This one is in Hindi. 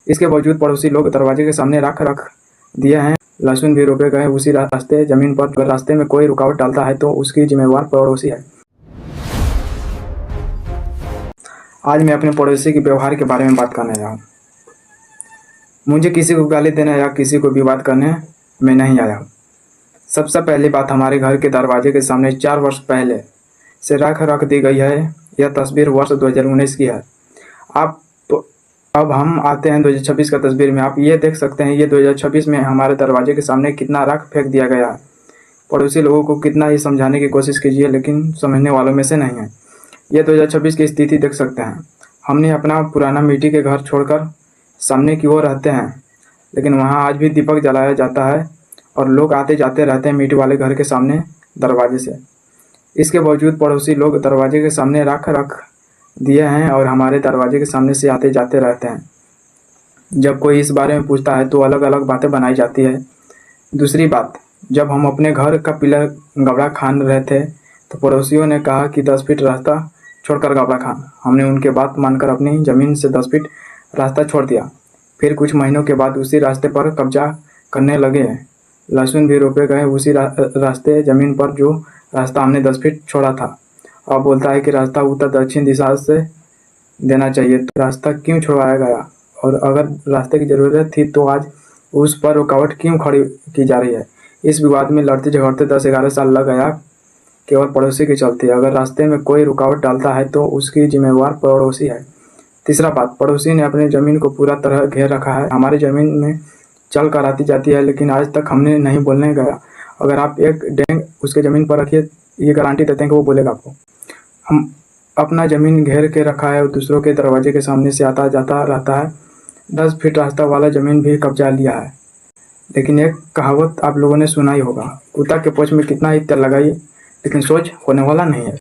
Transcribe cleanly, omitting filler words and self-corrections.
इसके बावजूद पड़ोसी लोग दरवाजे के सामने रख दिए हैं। लहसुन भी रोपे गए उसी रास्ते जमीन पर। अगर रास्ते में कोई रुकावट डालता है तो उसकी जिम्मेवार पड़ोसी है। आज मैं अपने पड़ोसी के व्यवहार के बारे में बात करने आया हूँ। मुझे किसी को गाली देने या किसी को विवाद करने में नहीं आया हूँ। सबसे पहली बात, हमारे घर के दरवाजे के सामने 4 वर्ष पहले से रख दी गई है। यह तस्वीर वर्ष 2019 की है। अब हम आते हैं 2026 का तस्वीर में। आप ये देख सकते हैं, ये 2026 में हमारे दरवाजे के सामने कितना रख फेंक दिया गया है। पड़ोसी लोगों को कितना ही समझाने की कोशिश कीजिए, लेकिन समझने वालों में से नहीं है। ये 2026 की स्थिति देख सकते हैं। हमने अपना पुराना मिट्टी के घर छोड़कर सामने की ओर रहते हैं, लेकिन वहाँ आज भी दीपक जलाया जाता है और लोग आते जाते रहते हैं मिट्टी वाले घर के सामने दरवाजे से। इसके बावजूद पड़ोसी लोग दरवाजे के सामने रख दिए हैं और हमारे दरवाजे के सामने से आते जाते रहते हैं। जब कोई इस बारे में पूछता है तो अलग अलग बातें बनाई जाती है। दूसरी बात, जब हम अपने घर का पिलर गबड़ा खान रहे थे तो पड़ोसियों ने कहा कि 10 फीट रास्ता छोड़कर गबड़ा खान। हमने उनके बात मानकर अपनी ज़मीन से 10 फीट रास्ता छोड़ दिया। फिर कुछ महीनों के बाद उसी रास्ते पर कब्जा करने लगे। लहसुन भी रोपे गए उसी रास्ते ज़मीन पर जो रास्ता हमने 10 फीट छोड़ा था। अब बोलता है कि रास्ता उत्तर दक्षिण दिशा से देना चाहिए, तो रास्ता क्यों छुड़वाया गया? और अगर रास्ते की ज़रूरत थी तो आज उस पर रुकावट क्यों खड़ी की जा रही है? इस विवाद में लड़ते झगड़ते 10-11 साल लग गया, केवल पड़ोसी के चलते। अगर रास्ते में कोई रुकावट डालता है तो उसकी जिम्मेवार पड़ोसी है। तीसरा बात, पड़ोसी ने अपनी ज़मीन को पूरा तरह घेर रखा है। हमारी ज़मीन में चल कर आती जाती है, लेकिन आज तक हमने नहीं बोलने गया। अगर आप एक डेंग उसके ज़मीन पर रखिए, ये गारंटी देते हैं कि वो बोलेगा आपको। हम अपना ज़मीन घेर के रखा है और दूसरों के दरवाजे के सामने से आता जाता रहता है। 10 फीट रास्ता वाला ज़मीन भी कब्जा लिया है। लेकिन एक कहावत आप लोगों ने सुना ही होगा, कुत्ता के पूंछ में कितना ही तेल लगाइए लेकिन सोच होने वाला नहीं है।